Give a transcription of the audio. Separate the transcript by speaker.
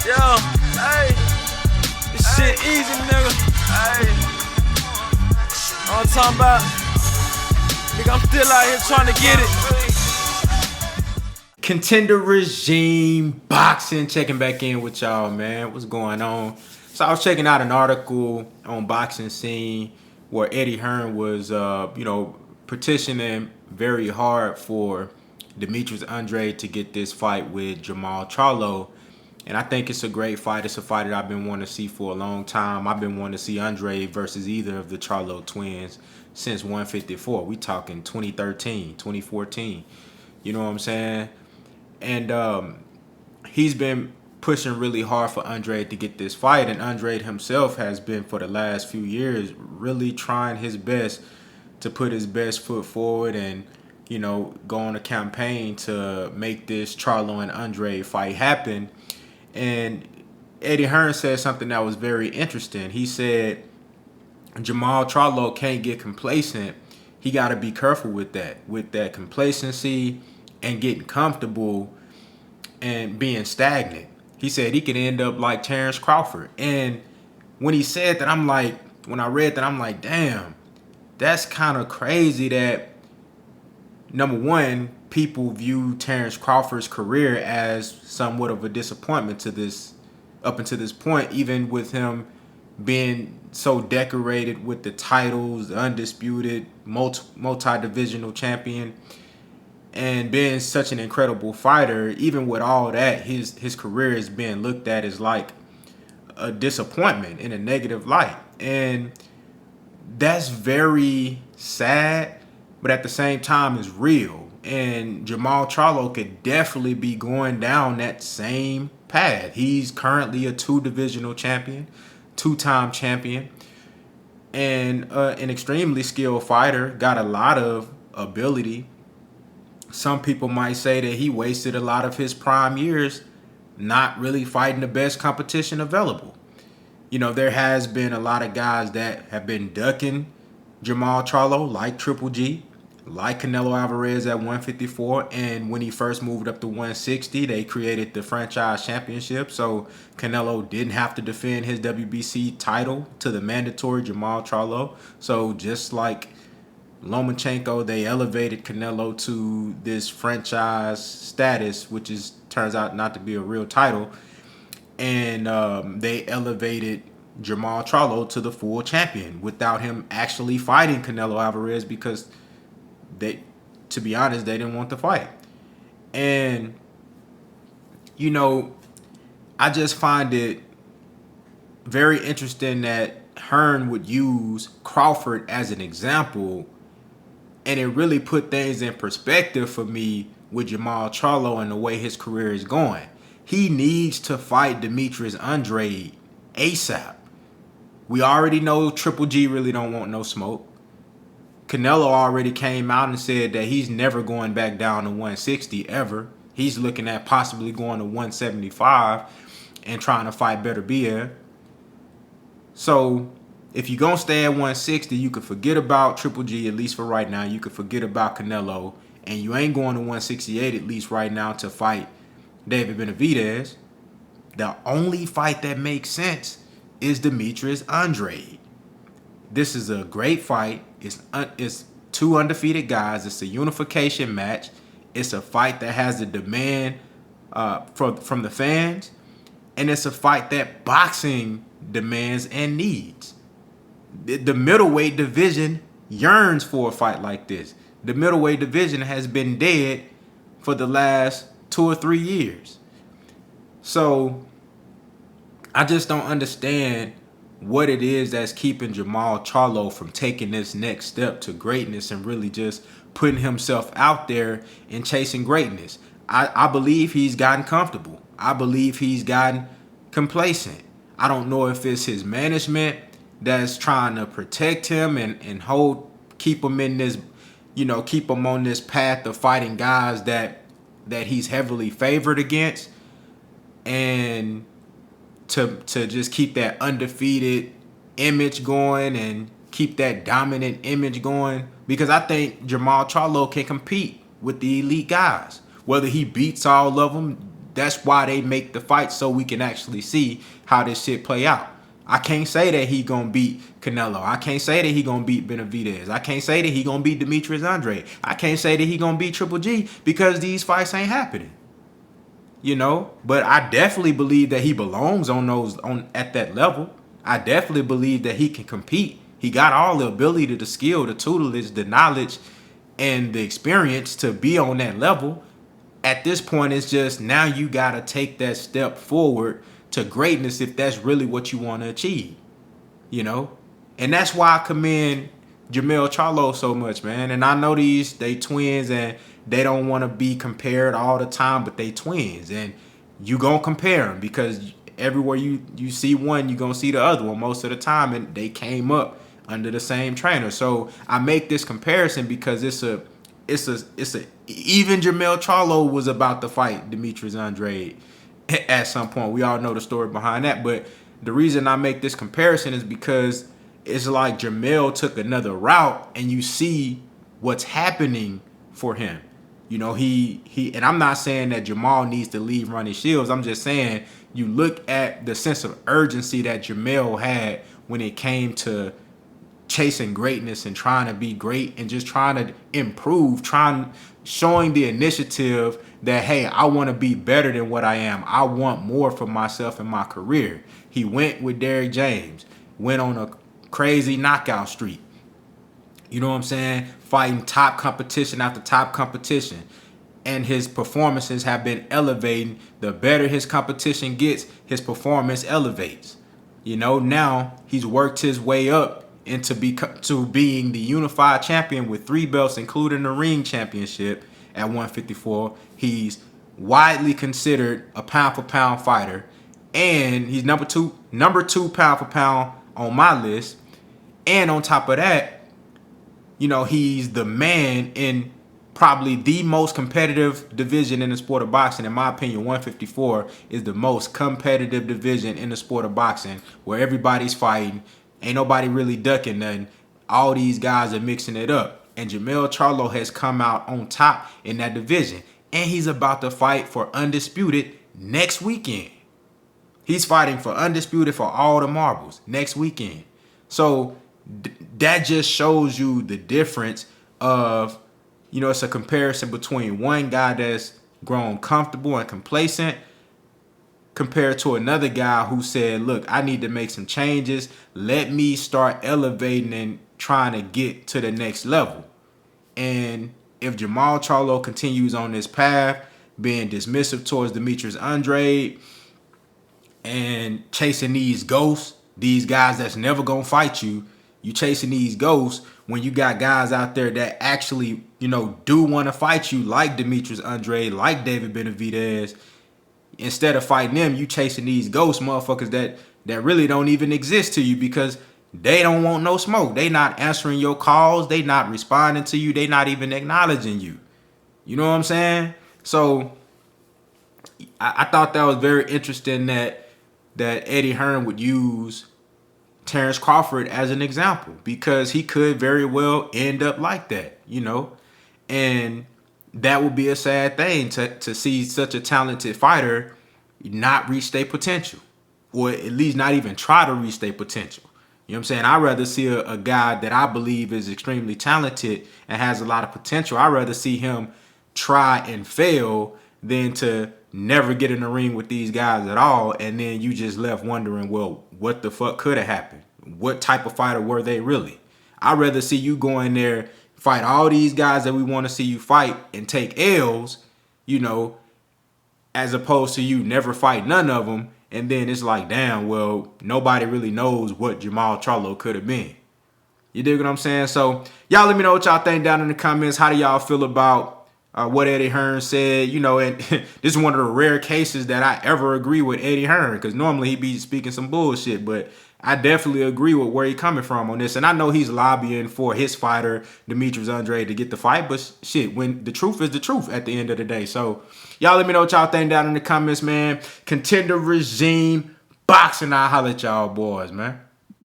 Speaker 1: Yo, hey, this shit easy, nigga. Hey, all I'm talking about, nigga, I'm still out here trying to get it.
Speaker 2: Contender Regime Boxing, checking back in with y'all, man. What's going on? So I was checking out an article on Boxing Scene where Eddie Hearn was, petitioning very hard for Demetrius Andrade to get this fight with Jermall Charlo. And I think it's a great fight. It's a fight that I've been wanting to see for a long time. I've been wanting to see Andrade versus either of the Charlo twins since 154. We talking 2013, 2014. You know what I'm saying? And he's been pushing really hard for Andrade to get this fight. And Andrade himself has been, for the last few years, really trying his best to put his best foot forward and, you know, go on a campaign to make this Charlo and Andrade fight happen. And Eddie Hearn said something that was very interesting. He said Jermall Charlo can't get complacent. He got to be careful with that complacency and getting comfortable and being stagnant. He said he could end up like Terence Crawford. And when he said that, when I read that, I'm like, damn, that's kind of crazy that, number one, people view Terence Crawford's career as somewhat of a disappointment up until this point, even with him being so decorated with the titles, the undisputed multi-divisional champion, and being such an incredible fighter. Even with all that, his career is being looked at as like a disappointment in a negative light. And that's very sad, but at the same time is real. And Jermall Charlo could definitely be going down that same path. He's currently a 2-divisional champion, 2-time champion, and an extremely skilled fighter, got a lot of ability. Some people might say that he wasted a lot of his prime years not really fighting the best competition available. You know, there has been a lot of guys that have been ducking Jermall Charlo, like Triple G, like Canelo Alvarez at 154, and when he first moved up to 160, they created the franchise championship, so Canelo didn't have to defend his WBC title to the mandatory Jermall Charlo. So just like Lomachenko, they elevated Canelo to this franchise status, which turns out not to be a real title, and they elevated Jermall Charlo to the full champion without him actually fighting Canelo Alvarez, because to be honest, they didn't want the fight. And, you know, I just find it very interesting that Hearn would use Crawford as an example, and it really put things in perspective for me with Jermall Charlo and the way his career is going. He needs to fight Demetrius Andrade ASAP. We already know Triple G really don't want no smoke. Canelo already came out and said that he's never going back down to 160 ever. He's looking at possibly going to 175 and trying to fight Beterbiev. So if you're going to stay at 160, you could forget about Triple G, at least for right now. You could forget about Canelo. And you ain't going to 168, at least right now, to fight David Benavidez. The only fight that makes sense is Demetrius Andrade. This is a great fight. It's 2 undefeated guys. It's a unification match. It's a fight that has the demand from the fans. And it's a fight that boxing demands and needs. The middleweight division yearns for a fight like this. The middleweight division has been dead for the last 2 or 3 years. So I just don't understand what it is that's keeping Jermall Charlo from taking this next step to greatness and really just putting himself out there and chasing greatness. I believe he's gotten comfortable. I believe he's gotten complacent. I don't know if it's his management that's trying to protect him and keep him in this, keep him on this path of fighting guys that he's heavily favored against, and to just keep that undefeated image going and keep that dominant image going, because I think Jermall Charlo can compete with the elite guys. Whether he beats all of them, That's why they make the fight, so we can actually see how this shit play out. I can't say that he gonna beat Canelo. I can't say that he gonna beat Benavidez. I can't say that he gonna beat Demetrius Andrade. I can't say that he gonna beat Triple G because these fights ain't happening. You know, but I definitely believe that he belongs at that level. I definitely believe that he can compete. He got all the ability, the skill, the tutelage, the knowledge, and the experience to be on that level. At this point, it's just now you got to take that step forward to greatness if that's really what you want to achieve, you know? And that's why I commend Jermall Charlo so much, man. And I know they twins and they don't want to be compared all the time, but they twins. And you going to compare them because everywhere you see one, you going to see the other one most of the time. And they came up under the same trainer. So I make this comparison because it's even Jermall Charlo was about to fight Demetrius Andrade at some point. We all know the story behind that. But the reason I make this comparison is because it's like Jermall took another route and you see what's happening for him. You know, he and I'm not saying that Jermall needs to leave running shields. I'm just saying you look at the sense of urgency that Jermall had when it came to chasing greatness and trying to be great and just trying to improve, showing the initiative that, hey, I want to be better than what I am. I want more for myself in my career. He went with Derrick James, went on a crazy knockout streak. You know what I'm saying? Fighting top competition after top competition. And his performances have been elevating. The better his competition gets, his performance elevates. You know, now he's worked his way up into being the unified champion with 3 belts, including the ring championship at 154. He's widely considered a pound-for-pound fighter. And he's number two pound-for-pound on my list. And on top of that, you know, he's the man in probably the most competitive division in the sport of boxing. In my opinion, 154 is the most competitive division in the sport of boxing, where everybody's fighting. Ain't nobody really ducking nothing. All these guys are mixing it up. And Jermall Charlo has come out on top in that division. And he's about to fight for Undisputed next weekend. He's fighting for Undisputed for all the marbles next weekend. So that just shows you the difference of, you know, it's a comparison between one guy that's grown comfortable and complacent compared to another guy who said, look, I need to make some changes. Let me start elevating and trying to get to the next level. And if Jermall Charlo continues on this path, being dismissive towards Demetrius Andrade and chasing these ghosts, these guys that's never going to fight you, you chasing these ghosts when you got guys out there that actually, you know, do want to fight you, like Demetrius Andrade, like David Benavidez. Instead of fighting them, you chasing these ghost motherfuckers that really don't even exist to you because they don't want no smoke. They not answering your calls. They not responding to you. They not even acknowledging you. You know what I'm saying? So I thought that was very interesting that Eddie Hearn would use Terence Crawford as an example because he could very well end up like that, you know? And that would be a sad thing to see such a talented fighter not reach their potential, or at least not even try to reach their potential. You know what I'm saying? I'd rather see a guy that I believe is extremely talented and has a lot of potential. I'd rather see him try and fail than to never get in the ring with these guys at all, and then you just left wondering, well, what the fuck could have happened? What type of fighter were they really? I'd rather see you go in there, fight all these guys that we want to see you fight and take L's, you know, as opposed to you never fight none of them. And then it's like, damn, well, nobody really knows what Jermall Charlo could have been. You dig what I'm saying? So y'all let me know what y'all think down in the comments. How do y'all feel about what Eddie Hearn said? You know, and this is one of the rare cases that I ever agree with Eddie Hearn, because normally he be speaking some bullshit, but I definitely agree with where he coming from on this. And I know he's lobbying for his fighter, Demetrius Andrade, to get the fight. But shit, when the truth is the truth at the end of the day. So y'all let me know what y'all think down in the comments, man. Contender regime boxing. I'll holler at y'all boys, man.